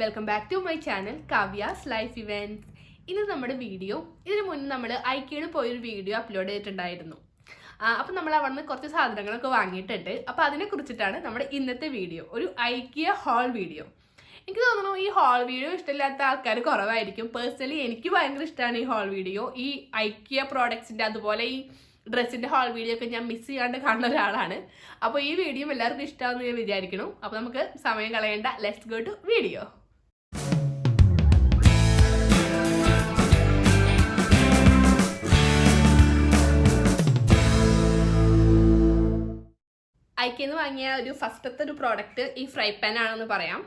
Welcome back to my channel Kavya's life events. ഇത് നമ്മുടെ video. ഇതിനു മുന്നേ നമ്മൾ ഐക്യയിൽ പോയൊരു വീഡിയോ അപ്ലോഡ് ചെയ്തിട്ടുണ്ടായിരുന്നു. അപ്പം നമ്മൾ അവിടെ നിന്ന് കുറച്ച് സാധനങ്ങളൊക്കെ വാങ്ങിയിട്ടുണ്ട്. അപ്പോൾ അതിനെ കുറിച്ചിട്ടാണ് നമ്മുടെ ഇന്നത്തെ വീഡിയോ, ഒരു ഐക്യ ഹോൾ വീഡിയോ. എനിക്ക് തോന്നുന്നു ഈ ഹോൾ വീഡിയോ ഇഷ്ടമില്ലാത്ത ആൾക്കാർ കുറവായിരിക്കും. പേഴ്സണലി എനിക്ക് ഭയങ്കര ഇഷ്ടമാണ് ഈ ഹോൾ വീഡിയോ. ഈ ഐക്യ പ്രോഡക്ട്സിൻ്റെ അതുപോലെ ഈ ഡ്രസ്സിൻ്റെ ഹോൾ വീഡിയോ ഒക്കെ ഞാൻ മിസ് ചെയ്യാണ്ട് കാണുന്ന ഒരാളാണ്. അപ്പോൾ ഈ വീഡിയോ എല്ലാവർക്കും ഇഷ്ടമാണെന്ന് ഞാൻ വിചാരിക്കണം. അപ്പോൾ നമുക്ക് സമയം കളയേണ്ട, ലെറ്റ്സ് ഗോ ടു വീഡിയോ. ഐക്യന്ന് വാങ്ങിയ ഒരു ഫസ്റ്റത്തെ ഒരു പ്രോഡക്റ്റ് ഈ ഫ്രൈ പാൻ ആണെന്ന് പറയാം.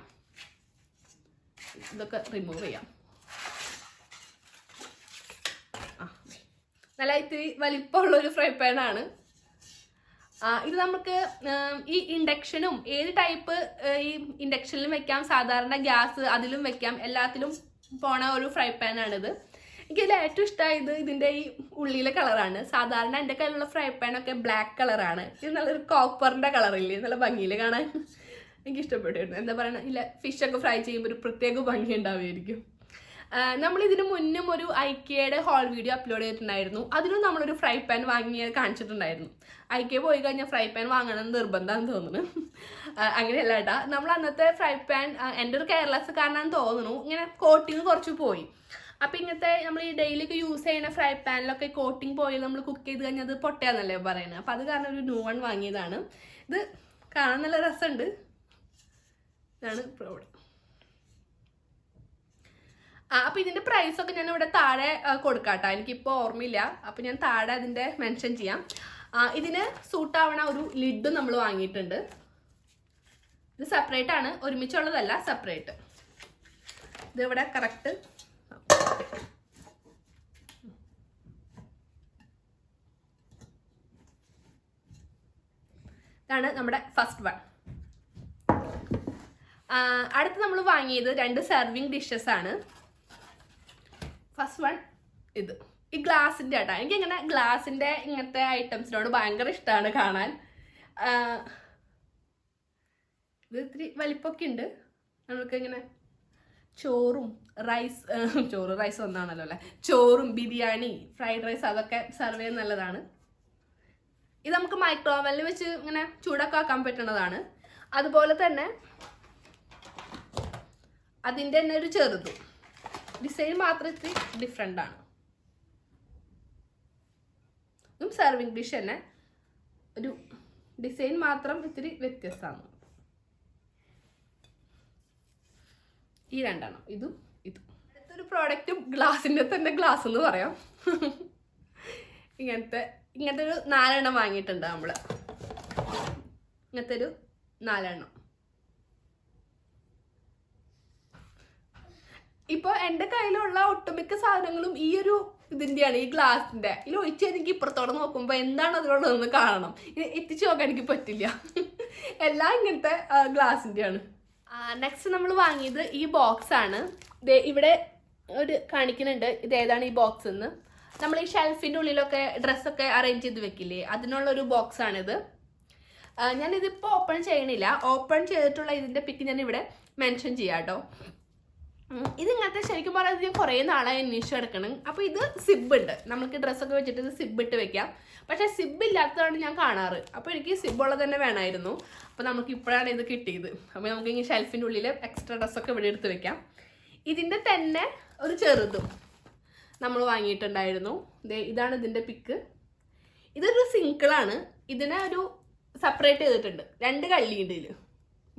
ഇതൊക്കെ റിമൂവ് ചെയ്യാം. നല്ല ഇത്തിരി വലിപ്പമുള്ളൊരു ഫ്രൈ പാൻ ആണ്. ഇത് നമുക്ക് ഈ ഇൻഡക്ഷനും ഏത് ടൈപ്പ് ഈ ഇൻഡക്ഷനിലും വെക്കാം, സാധാരണ ഗ്യാസ് അതിലും വെക്കാം, എല്ലാത്തിലും പോണ ഒരു ഫ്രൈ പാൻ ആണിത്. എനിക്കിതിൽ ഏറ്റവും ഇഷ്ടമായത് ഇതിൻ്റെ ഈ ഉള്ളിലെ കളറാണ്. സാധാരണ എൻ്റെ കയ്യിലുള്ള ഫ്രൈ പാനൊക്കെ ബ്ലാക്ക് കളറാണ്. ഇത് നല്ലൊരു കോപ്പറിൻ്റെ കളറില്ലേ, നല്ല ഭംഗിയിൽ കാണാൻ എനിക്ക് ഇഷ്ടപ്പെട്ടിരുന്നു. എന്താ പറയുക, ഇല്ല ഫിഷൊക്കെ ഫ്രൈ ചെയ്യുമ്പോൾ ഒരു പ്രത്യേക ഭംഗി ഉണ്ടാവുമായിരിക്കും. നമ്മളിതിന് മുന്നും ഒരു ഐക്യയുടെ ഹോൾ വീഡിയോ അപ്ലോഡ് ചെയ്തിട്ടുണ്ടായിരുന്നു. അതിലും നമ്മളൊരു ഫ്രൈ പാൻ വാങ്ങി കാണിച്ചിട്ടുണ്ടായിരുന്നു. ഐക്യ പോയി കഴിഞ്ഞാൽ ഫ്രൈ പാൻ വാങ്ങണമെന്ന് നിർബന്ധമാണെന്ന് തോന്നുന്നു. അങ്ങനെയല്ല കേട്ടാ, നമ്മൾ അന്നത്തെ ഫ്രൈ പാൻ എൻ്റെ ഒരു കെയർലെസ്സുകാരനാണെന്ന് തോന്നുന്നു, ഇങ്ങനെ കോട്ടിങ് കുറച്ച് പോയി. അപ്പം ഇങ്ങനത്തെ നമ്മൾ ഈ ഡെയിലിയൊക്കെ യൂസ് ചെയ്യുന്ന ഫ്രൈ പാനിലൊക്കെ കോട്ടിങ് പോയി നമ്മൾ കുക്ക് ചെയ്ത് കഴിഞ്ഞാൽ അത് പൊട്ടയാന്നല്ലേ പറയുന്നത്. അപ്പം അത് കാരണം ഒരു ന്യൂ വൺ വാങ്ങിയതാണ്. ഇത് കാണാൻ നല്ല രസമുണ്ട്. ഇതാണ് പ്രോഡക്റ്റ്. അപ്പം ഇതിൻ്റെ പ്രൈസൊക്കെ ഞാൻ ഇവിടെ താഴെ കൊടുക്കാട്ടോ, എനിക്കിപ്പോൾ ഓർമ്മയില്ല. അപ്പം ഞാൻ താഴെ അതിൻ്റെ മെൻഷൻ ചെയ്യാം. ഇതിന് സൂട്ടാവണ ഒരു ലിഡും നമ്മൾ വാങ്ങിയിട്ടുണ്ട്. ഇത് സെപ്പറേറ്റ് ആണ്, ഒരുമിച്ചുള്ളതല്ല, സെപ്പറേറ്റ്. ഇത് ഇവിടെ കറക്റ്റ് ഇതാണ് നമ്മുടെ ഫസ്റ്റ് വൺ. അടുത്ത് നമ്മൾ വാങ്ങിയത് 2 സെർവിങ് ഡിഷസ് ആണ്. ഫസ്റ്റ് വൺ ഇത് ഈ ഗ്ലാസിൻ്റെ ആട്ടാ. എനിക്കിങ്ങനെ ഗ്ലാസിൻ്റെ ഇങ്ങനത്തെ ഐറ്റംസിനോട് ഭയങ്കര ഇഷ്ടമാണ് കാണാൻ. ഇത് ഇത്തിരി വലിപ്പമൊക്കെ ഉണ്ട്. നമ്മൾക്ക് ഇങ്ങനെ ചോറും റൈസ് ഒന്നാണല്ലോ അല്ലേ, ചോറും ബിരിയാണി, ഫ്രൈഡ് റൈസ് അതൊക്കെ സെർവ് ചെയ്യാൻ നല്ലതാണ്. ഇത് നമുക്ക് മൈക്രോവേവിൽ വെച്ച് ഇങ്ങനെ ചൂടൊക്കെ ആക്കാൻ പറ്റുന്നതാണ്. അതുപോലെ തന്നെ അതിൻ്റെ തന്നെ ഒരു ചെറുതും, ഡിസൈൻ മാത്രം ഇത്തിരി ഡിഫറെൻ്റ് ആണ്. ഇതും സെർവിങ് ഡിഷ് തന്നെ, ഒരു ഡിസൈൻ മാത്രം ഇത്തിരി വ്യത്യസ്തമാണ്. ഈ രണ്ടെണ്ണം, ഇതും ഇതും. അടുത്തൊരു പ്രോഡക്റ്റ് ഗ്ലാസിൻ്റെ തന്നെ ഗ്ലാസ് എന്ന് പറയാം. ഇങ്ങനത്തെ ഒരു 4 എണ്ണം വാങ്ങിയിട്ടുണ്ട് നമ്മൾ. ഇങ്ങനത്തെ ഒരു 4 എണ്ണം. ഇപ്പോൾ എൻ്റെ കയ്യിലുള്ള ഒട്ടുമിക്ക സാധനങ്ങളും ഈ ഒരു ഇതിൻ്റെയാണ്, ഈ ഗ്ലാസിൻ്റെ. ഇതിൽ ഒഴിച്ച് എനിക്ക് ഇപ്പുറത്തോടെ നോക്കുമ്പോൾ എന്താണ് അതിലോടൊന്ന് കാണണം, എത്തിച്ച് നോക്കാൻ എനിക്ക് പറ്റില്ല. എല്ലാം ഇങ്ങനത്തെ ഗ്ലാസിൻ്റെയാണ്. നെക്സ്റ്റ് നമ്മൾ വാങ്ങിയത് ഈ ബോക്സ് ആണ്. ഇവിടെ ഒരു കാണിക്കുന്നുണ്ട് ഇത് ഏതാണ് ഈ ബോക്സ് എന്ന്. നമ്മൾ ഈ ഷെൽഫിൻ്റെ ഉള്ളിലൊക്കെ ഡ്രസ്സൊക്കെ അറേഞ്ച് ചെയ്ത് വെക്കില്ലേ, അതിനുള്ളൊരു ബോക്സ് ആണിത്. ഞാനിതിപ്പോൾ ഓപ്പൺ ചെയ്യണില്ല. ഓപ്പൺ ചെയ്തിട്ടുള്ള ഇതിൻ്റെ പിക്ക് ഞാൻ ഇവിടെ മെൻഷൻ ചെയ്യാം കേട്ടോ. ഇതിങ്ങനത്തെ ശരിക്കും പറഞ്ഞാൽ ഞാൻ കുറേ നാളായി അന്വേഷിച്ച് എടുക്കണം. അപ്പോൾ ഇത് സിബ് ഉണ്ട്, നമുക്ക് ഡ്രസ്സൊക്കെ വെച്ചിട്ട് ഇത് സിബ് ഇട്ട് വെക്കാം. പക്ഷേ സിബ് ഇല്ലാത്തതാണ് ഞാൻ കാണാറ്. അപ്പോൾ എനിക്ക് സിബുള്ളത് തന്നെ വേണമായിരുന്നു. അപ്പോൾ നമുക്ക് ഇപ്പോഴാണ് ഇത് കിട്ടിയത്. അപ്പോൾ നമുക്ക് ഈ ഷെൽഫിൻ്റെ ഉള്ളിൽ എക്സ്ട്രാ ഡ്രസ്സൊക്കെ ഇവിടെ എടുത്ത് വെക്കാം. ഇതിൻ്റെ തന്നെ ഒരു ചെറുതും നമ്മൾ വാങ്ങിയിട്ടുണ്ടായിരുന്നു. ഇതാണ് ഇതിൻ്റെ പിക്ക്. ഇതൊരു സിങ്കിളാണ്. ഇതിനെ ഒരു സെപ്പറേറ്റ് ചെയ്തിട്ടുണ്ട്, 2 കള്ളിയുണ്ട് ഇതിൽ,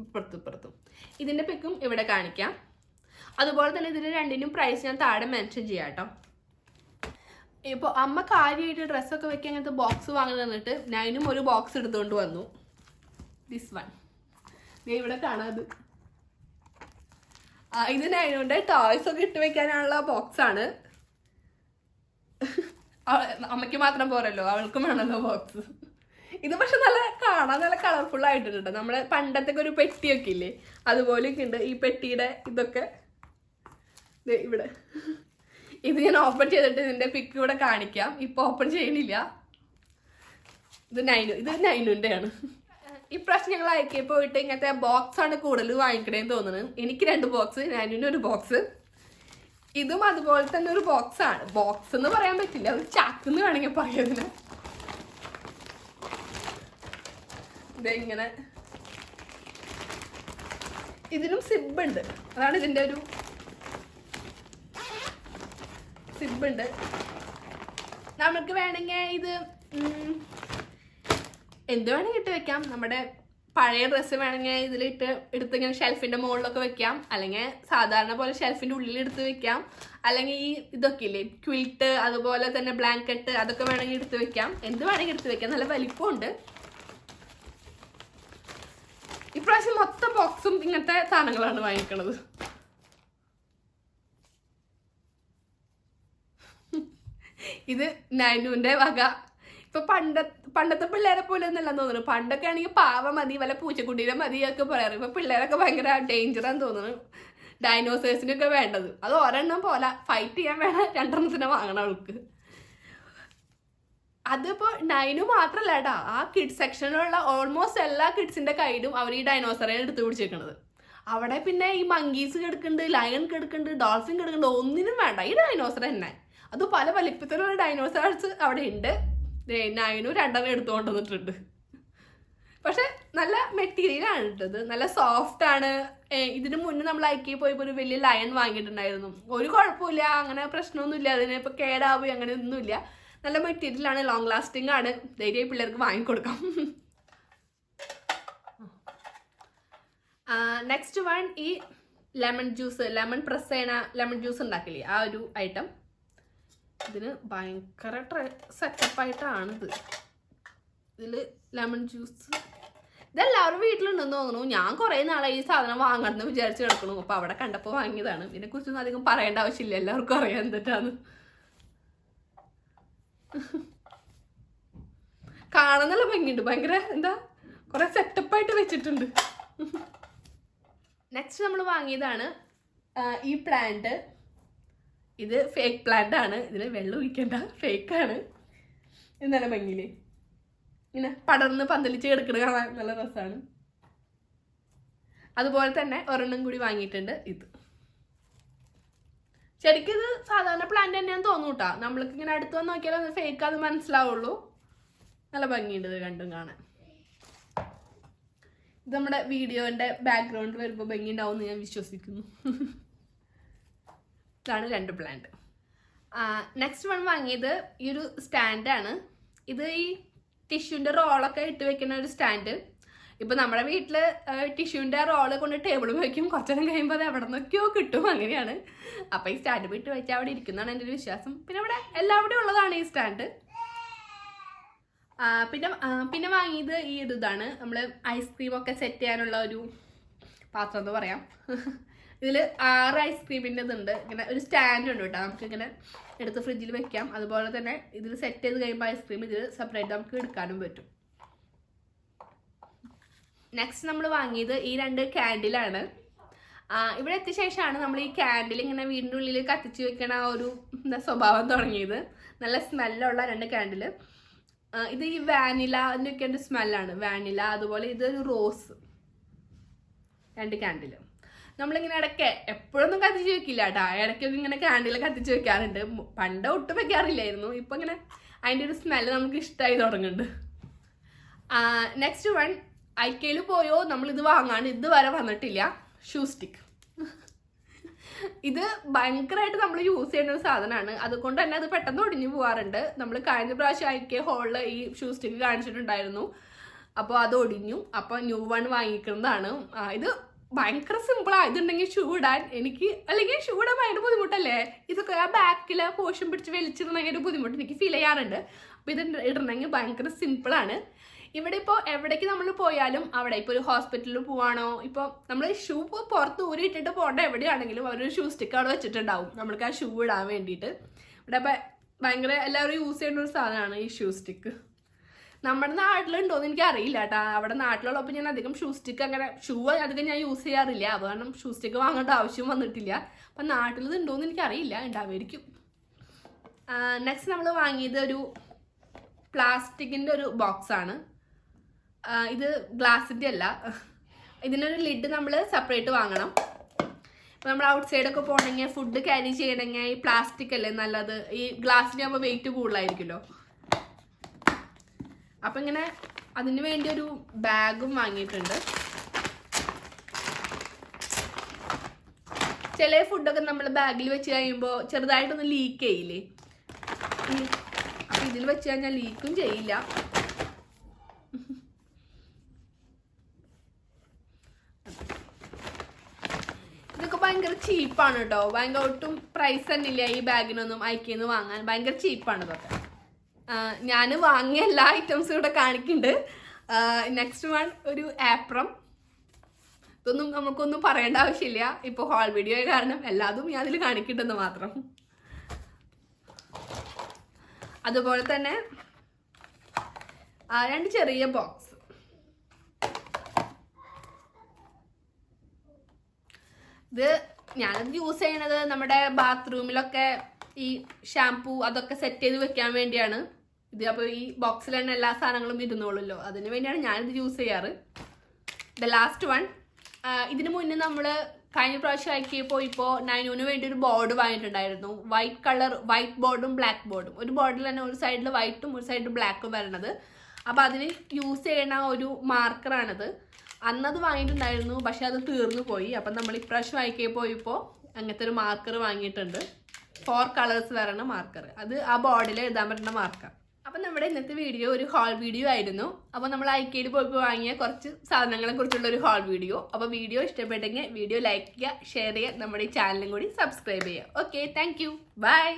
ഇപ്പുറത്തും. ഇതിൻ്റെ പിക്കും ഇവിടെ കാണിക്കാം. അതുപോലെ തന്നെ ഇതിന് രണ്ടിനും പ്രൈസ് ഞാൻ താഴെ മെൻഷൻ ചെയ്യാം കേട്ടോ. ഇപ്പോൾ അമ്മ കാര്യമായിട്ട് ഡ്രസ്സൊക്കെ വെക്കാൻ അങ്ങനത്തെ ബോക്സ് വാങ്ങി തന്നിട്ട് ഞാനും ഒരു ബോക്സ് എടുത്തുകൊണ്ട് വന്നു. ദിസ് വൺ ഇവിടെ കാണാത്. ഇത് നൈനുണ്ട് ടോയ്സ് ഒക്കെ ഇട്ട് വെക്കാനുള്ള ബോക്സാണ്. അമ്മയ്ക്ക് മാത്രം പോരല്ലോ, അവൾക്കും വേണമല്ലോ ബോക്സ്. ഇത് പക്ഷെ കാണാൻ നല്ല കളർഫുൾ ആയിട്ടുണ്ട്. നമ്മളെ പണ്ടത്തെ ഒരു പെട്ടിയൊക്കെ ഇല്ലേ, അതുപോലെയൊക്കെ ഉണ്ട് ഈ പെട്ടിയുടെ ഇതൊക്കെ. ഇവിടെ ഇത് ഞാൻ ഓപ്പൺ ചെയ്തിട്ട് ഇതിൻ്റെ പിക്ക് ഇവിടെ കാണിക്കാം. ഇപ്പോൾ ഓപ്പൺ ചെയ്യണില്ല. ഇത് നൈനുൻ്റെ ആണ്. ഇപ്രാവശ്യം ഞങ്ങൾ IKEA പോയിട്ട് ഇങ്ങനത്തെ ബോക്സാണ് കൂടുതൽ വാങ്ങിക്കണേന്ന് തോന്നുന്നത്. എനിക്ക് 2 ബോക്സ്, ഞാനിന് 1 ബോക്സ്. ഇതും അതുപോലെ തന്നെ ഒരു ബോക്സാണ്. ബോക്സ് എന്ന് പറയാൻ പറ്റില്ല, ഒരു ചാക്കെന്ന് വേണമെങ്കിൽ പറയുന്നതിന്. ഇങ്ങനെ ഇതിനും സിബ് ഉണ്ട്. അതാണ് ഇതിൻ്റെ ഒരു സിബ് ഉണ്ട്. നമുക്ക് വേണമെങ്കിൽ ഇത് എന്ത് വേണമെങ്കിൽ ഇട്ട് വെക്കാം. നമ്മുടെ പഴയ ഡ്രസ്സ് വേണമെങ്കിൽ ഇതിലിട്ട് ഇങ്ങനെ ഷെൽഫിൻ്റെ മുകളിലൊക്കെ വെക്കാം, അല്ലെങ്കിൽ സാധാരണ പോലെ ഷെൽഫിൻ്റെ ഉള്ളിൽ എടുത്ത് വെക്കാം, അല്ലെങ്കിൽ ഈ ഇതൊക്കെ ഇല്ലേ ക്വിൽട്ട്, അതുപോലെ തന്നെ ബ്ലാങ്കറ്റ്, അതൊക്കെ വേണമെങ്കിൽ എടുത്ത് വെക്കാം. എന്ത് വേണമെങ്കിൽ എടുത്ത് വെക്കാം. നല്ല വലിപ്പമുണ്ട്. ഇപ്രാവശ്യം മൊത്തം ബോക്സും ഇങ്ങനത്തെ സാധനങ്ങളാണ് വാങ്ങിക്കണത്. ഇത് നൈനുവിൻ്റെ വക. ഇപ്പൊ പണ്ടത്തെ പിള്ളേരെ പോലെ ഒന്നല്ല തോന്നുന്നു. പണ്ടൊക്കെ ആണെങ്കിൽ പാവ മതി, വല്ല പൂച്ചക്കുട്ടീനെ മതിയൊക്കെ പറയാറ്. ഇപ്പൊ പിള്ളേരൊക്കെ ഭയങ്കര ഡേഞ്ചറാന്ന് തോന്നുന്നു. ഡൈനോസേഴ്സിനൊക്കെ വേണ്ടത് അത് ഒരെണ്ണം പോലെ ഫൈറ്റ് ചെയ്യാൻ വേണം 2 എണ്ണത്തിനെ വാങ്ങണം അവൾക്ക്. അതിപ്പോ നൈനു മാത്രല്ല കേട്ടാ, ആ കിഡ്സ് സെക്ഷനിലുള്ള ഓൾമോസ്റ്റ് എല്ലാ കിഡ്സിന്റെ കയ്യിലും അവർ ഈ ഡൈനോസറെ എടുത്ത് പിടിച്ചേക്കണത്. അവിടെ പിന്നെ ഈ മങ്കീസ് കിടക്കുന്നുണ്ട്, ലയൺ കിടക്കുന്നുണ്ട്, ഡോൾഫിൻ കിടക്കുന്നുണ്ട്. ഒന്നിനും വേണ്ട, ഈ ഡൈനോസർ തന്നെ. അത് പല വലിപ്പത്തിലുള്ള ഡൈനോസേഴ്സ് അവിടെ ഉണ്ട്. നൈനു 2 എണ്ണം എടുത്തുകൊണ്ട് വന്നിട്ടുണ്ട്. പക്ഷെ നല്ല മെറ്റീരിയലാണ് ഇട്ടത്, നല്ല സോഫ്റ്റ് ആണ്. ഇതിന് മുന്നേ നമ്മൾ IKEA പോയപ്പോൾ ഒരു വലിയ ലയൺ വാങ്ങിയിട്ടുണ്ടായിരുന്നു. ഒരു കുഴപ്പമില്ല, അങ്ങനെ പ്രശ്നമൊന്നുമില്ല. അതിന് ഇപ്പൊ കേടാവുകയും അങ്ങനെ ഒന്നുമില്ല. നല്ല മെറ്റീരിയലാണ്, ലോങ് ലാസ്റ്റിംഗ് ആണ്. ധൈര്യമായി പിള്ളേർക്ക് വാങ്ങിക്കൊടുക്കാം. നെക്സ്റ്റ് വൺ ഈ ലെമൺ ജ്യൂസ്, ലെമൺ പ്രസ് ചെയ്യണ ലെമൺ ജ്യൂസ് ഉണ്ടാക്കില്ലേ, ആ ഒരു ഐറ്റം. ഇതിന് ഭയങ്കര സെറ്റപ്പായിട്ടാണിത്. ഇതിൽ ലെമൺ ജ്യൂസ് ഇതെല്ലാവരും വീട്ടിലുണ്ടെന്ന് തോന്നുന്നു. ഞാൻ കുറേ നാളെ ഈ സാധനം വാങ്ങണമെന്ന് വിചാരിച്ച് കിടക്കണു. അപ്പോൾ അവിടെ കണ്ടപ്പോൾ വാങ്ങിയതാണ്. ഇതിനെക്കുറിച്ചൊന്നും അധികം പറയേണ്ട ആവശ്യമില്ല, എല്ലാവർക്കും അറിയാം എന്തിട്ടാണ്. കാണാൻ നല്ല ഭംഗിയുണ്ട്, ഭയങ്കര എന്താ കുറെ സെറ്റപ്പായിട്ട് വെച്ചിട്ടുണ്ട്. നെക്സ്റ്റ് നമ്മൾ വാങ്ങിയതാണ് ഈ പ്ലാന്റ്. ഇത് ഫേക്ക് പ്ലാന്റ് ആണ്. ഇതിന് വെള്ളം ഒഴിക്കണ്ട, ഫേക്കാണ്. ഇത് നല്ല ഭംഗിയില്ലേ, ഇങ്ങനെ പടർന്ന് പന്തലിച്ച് കിടക്കണ കാണാൻ നല്ല രസമാണ്. അതുപോലെ തന്നെ ഒരെണ്ണം കൂടി വാങ്ങിയിട്ടുണ്ട്. ഇത് ശരിക്കും ഇത് സാധാരണ പ്ലാന്റ് തന്നെയാന്ന് തോന്നും കേട്ടോ. നമ്മൾക്ക് ഇങ്ങനെ അടുത്ത് വന്ന് നോക്കിയാൽ അത് ഫേക്ക് അത് മനസ്സിലാവുള്ളൂ. നല്ല ഭംഗിയുണ്ട് ഇത് രണ്ടും കാണാൻ. ഇത് നമ്മുടെ വീഡിയോന്റെ ബാക്ക്ഗ്രൗണ്ട് വരുമ്പോൾ ഭംഗി ഉണ്ടാവും എന്ന് ഞാൻ വിശ്വസിക്കുന്നു. ഇതാണ് 2 പ്ലാന്റ്. നെക്സ്റ്റ് വൺ വാങ്ങിയത് ഈ ഒരു സ്റ്റാൻഡാണ്. ഇത് ഈ ടിഷ്യൂൻ്റെ റോളൊക്കെ ഇട്ട് വെക്കുന്ന ഒരു സ്റ്റാൻഡ്. ഇപ്പം നമ്മുടെ വീട്ടിൽ ടിഷ്യൂൻ്റെ റോള് കൊണ്ട് ടേബിൾ വയ്ക്കും, കുറച്ചേരം കഴിയുമ്പോൾ അത് എവിടെ നിന്നൊക്കെയോ കിട്ടും, അങ്ങനെയാണ്. അപ്പം ഈ സ്റ്റാൻഡ് വിട്ട് വെച്ചാൽ അവിടെ ഇരിക്കുന്നതാണ് എൻ്റെ ഒരു വിശ്വാസം. പിന്നെ ഇവിടെ എല്ലാവിടെയും ഉള്ളതാണ് ഈ സ്റ്റാൻഡ്. പിന്നെ വാങ്ങിയത് ഈ ഒരു ഇതാണ്, നമ്മൾ ഐസ്ക്രീമൊക്കെ സെറ്റ് ചെയ്യാനുള്ള ഒരു പാത്രം എന്ന് പറയാം. ഇതിൽ 6 ഐസ്ക്രീമിൻ്റെ ഇതുണ്ട്. ഇങ്ങനെ ഒരു സ്റ്റാൻഡ് ഉണ്ട് കേട്ടോ, നമുക്ക് ഇങ്ങനെ എടുത്ത് ഫ്രിഡ്ജിൽ വെക്കാം. അതുപോലെ തന്നെ ഇതിൽ സെറ്റ് ചെയ്ത് കഴിയുമ്പോൾ ഐസ്ക്രീം ഇതിൽ സെപ്പറേറ്റ് നമുക്ക് എടുക്കാനും പറ്റും. നെക്സ്റ്റ് നമ്മൾ വാങ്ങിയത് ഈ 2 ക്യാൻഡിലാണ്. ഇവിടെ എത്തിയ ശേഷമാണ് നമ്മൾ ഈ ക്യാൻഡിൽ ഇങ്ങനെ വീടിൻ്റെ ഉള്ളിൽ കത്തിച്ച് വെക്കണ ആ ഒരു സ്വഭാവം തുടങ്ങിയത്. നല്ല സ്മെല്ലുള്ള 2 ക്യാൻഡിൽ. ഇത് ഈ വാനില ഒക്കെ ഒരു സ്മെല്ലാണ്, വാനില. അതുപോലെ ഇതൊരു റോസ്. 2 ക്യാൻഡിൽ നമ്മളിങ്ങനെ ഇടയ്ക്ക് എപ്പോഴൊന്നും കത്തിച്ച് വെക്കില്ല കേട്ടോ, ഇടയ്ക്കൊക്കെ ഇങ്ങനെ ക്യാൻഡിൽ കത്തിച്ച് വെക്കാറുണ്ട്. പണ്ട് ഒട്ടും വെക്കാറില്ലായിരുന്നു. ഇപ്പം ഇങ്ങനെ അതിൻ്റെ ഒരു സ്മെല്ല് നമുക്ക് ഇഷ്ടമായി തുടങ്ങുന്നുണ്ട്. നെക്സ്റ്റ് വൺ IKEA പോയോ നമ്മളിത് വാങ്ങാണ്ട് ഇതുവരെ വന്നിട്ടില്ല. Shoe stick. ഇത് ഭയങ്കരമായിട്ട് നമ്മൾ യൂസ് ചെയ്യുന്ന ഒരു സാധനമാണ്. അതുകൊണ്ട് തന്നെ അത് പെട്ടെന്ന് ഒടിഞ്ഞു പോകാറുണ്ട്. നമ്മൾ കഴിഞ്ഞ പ്രാവശ്യം IKEA ഹോളിൽ ഈ ഷൂ സ്റ്റിക്ക് കാണിച്ചിട്ടുണ്ടായിരുന്നു. അപ്പോൾ അത് ഒടിഞ്ഞു. അപ്പോൾ ന്യൂ വൺ വാങ്ങിക്കുന്നതാണ്. ഇത് ഭയങ്കര സിമ്പിളാണ്. ഇതുണ്ടെങ്കിൽ ഷൂ ഇടാൻ എനിക്ക്, അല്ലെങ്കിൽ ഷൂ ഇടാൻ ഭയങ്കര ബുദ്ധിമുട്ടല്ലേ. ഇതൊക്കെ ആ ബാക്കിലെ പോർഷൻ പിടിച്ച് വലിച്ചിടണമെങ്കിൽ ഒരു ബുദ്ധിമുട്ട് എനിക്ക് ഫീൽ ചെയ്യാറുണ്ട്. അപ്പോൾ ഇത് ഇടണമെങ്കിൽ ഭയങ്കര സിമ്പിളാണ്. ഇവിടെ ഇപ്പോൾ എവിടേക്ക് നമ്മൾ പോയാലും അവിടെ ഇപ്പോൾ ഒരു ഹോസ്പിറ്റലിൽ പോവാണോ, ഇപ്പോൾ നമ്മൾ ഷൂ പുറത്ത് ഊരിയിട്ടിട്ട് പോകേണ്ട എവിടെയാണെങ്കിലും അവരൊരു ഷൂ സ്റ്റിക്ക് അവിടെ വെച്ചിട്ടുണ്ടാവും നമ്മൾക്ക് ആ ഷൂ ഇടാൻ വേണ്ടിയിട്ട്. ഇവിടെ ഭയങ്കര എല്ലാവരും യൂസ് ചെയ്യുന്ന ഒരു സാധനമാണ് ഈ ഷൂ സ്റ്റിക്ക്. നമ്മുടെ നാട്ടിലുണ്ടോയെന്ന് എനിക്ക് അറിയില്ല കേട്ടോ. അവിടെ നാട്ടിലുള്ളപ്പോൾ ഞാൻ അധികം ഷൂ സ്റ്റിക്ക് അങ്ങനെ അധികം ഞാൻ യൂസ് ചെയ്യാറില്ല. അത് കാരണം ഷൂ സ്റ്റിക്ക് വാങ്ങേണ്ട ആവശ്യം വന്നിട്ടില്ല. അപ്പം നാട്ടിൽ ഉണ്ടോയെന്ന് എനിക്കറിയില്ല, ഉണ്ടാവുമായിരിക്കും. നെക്സ്റ്റ് നമ്മൾ വാങ്ങിയത് ഒരു പ്ലാസ്റ്റിക്കിൻ്റെ ഒരു ബോക്സാണ്. ഇത് ഗ്ലാസിൻ്റെ അല്ല, ഇതിനൊരു ലിഡ് നമ്മൾ സെപ്പറേറ്റ് വാങ്ങണം. അപ്പോൾ നമ്മൾ ഔട്ട് സൈഡൊക്കെ പോകണമെങ്കിൽ ഫുഡ് ക്യാരി ചെയ്യണമെങ്കിൽ ഈ പ്ലാസ്റ്റിക് അല്ലേ നല്ലത്, ഈ ഗ്ലാസ്സിന് ആകുമ്പോൾ വെയിറ്റ് കൂടുതലായിരിക്കുമല്ലോ. അപ്പം ഇങ്ങനെ അതിന് വേണ്ടി ഒരു ബാഗും വാങ്ങിയിട്ടുണ്ട്. ചില ഫുഡൊക്കെ നമ്മൾ ബാഗിൽ വെച്ച് കഴിയുമ്പോൾ ചെറുതായിട്ടൊന്ന് ലീക്ക് ചെയ്യില്ലേ, അപ്പം ഇതിൽ വെച്ച് കഴിഞ്ഞാൽ ലീക്കും ചെയ്യില്ല. ഇതൊക്കെ ഭയങ്കര ചീപ്പാണ് കേട്ടോ, ഭയങ്കര ഒട്ടും പ്രൈസ് തന്നെ ഇല്ല ഈ ബാഗിനൊന്നും IKEA വാങ്ങാൻ, ഭയങ്കര ചീപ്പാണ് ഇതൊക്കെ. ഞാൻ വാങ്ങിയ എല്ലാ ഐറ്റംസും ഇവിടെ കാണിക്കുന്നുണ്ട്. നെക്സ്റ്റ് വൺ ഒരു ആപ്രം. ഇതൊന്നും നമുക്കൊന്നും പറയേണ്ട ആവശ്യമില്ല, ഇപ്പോൾ ഹോൾ വീഡിയോ കാരണം എല്ലാതും ഞാൻ അതിൽ കാണിക്കുന്നുണ്ടെന്ന് മാത്രം. അതുപോലെ തന്നെ 2 ചെറിയ ബോക്സ്. ഇത് ഞാനത് യൂസ് ചെയ്യണത് നമ്മുടെ ബാത്റൂമിലൊക്കെ ഈ ഷാംപൂ അതൊക്കെ സെറ്റ് ചെയ്ത് വെക്കാൻ വേണ്ടിയാണ്. ഇത് അപ്പോൾ ഈ ബോക്സിൽ തന്നെ എല്ലാ സാധനങ്ങളും ഇരുന്നോളൂല്ലോ, അതിന് വേണ്ടിയാണ് ഞാനിത് യൂസ് ചെയ്യാറ്. ദ ലാസ്റ്റ് വൺ, ഇതിന് മുന്നേ നമ്മൾ കഴിഞ്ഞ പ്രാവശ്യം IKEA പോയിപ്പോൾ നൈനൂന് വേണ്ടി ഒരു ബോർഡ് വാങ്ങിയിട്ടുണ്ടായിരുന്നു. വൈറ്റ് കളർ, വൈറ്റ് ബോർഡും ബ്ലാക്ക് ബോർഡും. ഒരു ബോർഡിൽ തന്നെ ഒരു സൈഡിൽ വൈറ്റും ഒരു സൈഡിൽ ബ്ലാക്കും വരണത്. അപ്പോൾ അതിന് യൂസ് ചെയ്യണ ഒരു മാർക്കറാണിത്. അന്നത് വാങ്ങിയിട്ടുണ്ടായിരുന്നു, പക്ഷെ അത് തീർന്നു പോയി. അപ്പം നമ്മൾ ഇപ്രാവശ്യം IKEA പോയപ്പോൾ അങ്ങനത്തെ ഒരു മാർക്കർ വാങ്ങിയിട്ടുണ്ട്. 4 കളേഴ്സ് വരണ മാർക്കർ. അത് ആ ബോർഡിൽ എഴുതാൻ പറ്റുന്ന മാർക്കർ. അപ്പം നമ്മുടെ ഇന്നത്തെ വീഡിയോ ഒരു ഹോൾ വീഡിയോ ആയിരുന്നു. അപ്പോൾ നമ്മൾ IKEA പോയപ്പോൾ വാങ്ങിയ കുറച്ച് സാധനങ്ങളെ കുറിച്ചുള്ള ഒരു ഹോൾ വീഡിയോ. അപ്പോൾ വീഡിയോ ഇഷ്ടപ്പെട്ടെങ്കിൽ വീഡിയോ ലൈക്ക് ചെയ്യുക, ഷെയർ ചെയ്യുക, നമ്മുടെ ഈ ചാനലും കൂടി സബ്സ്ക്രൈബ് ചെയ്യുക. Okay, thank you, by.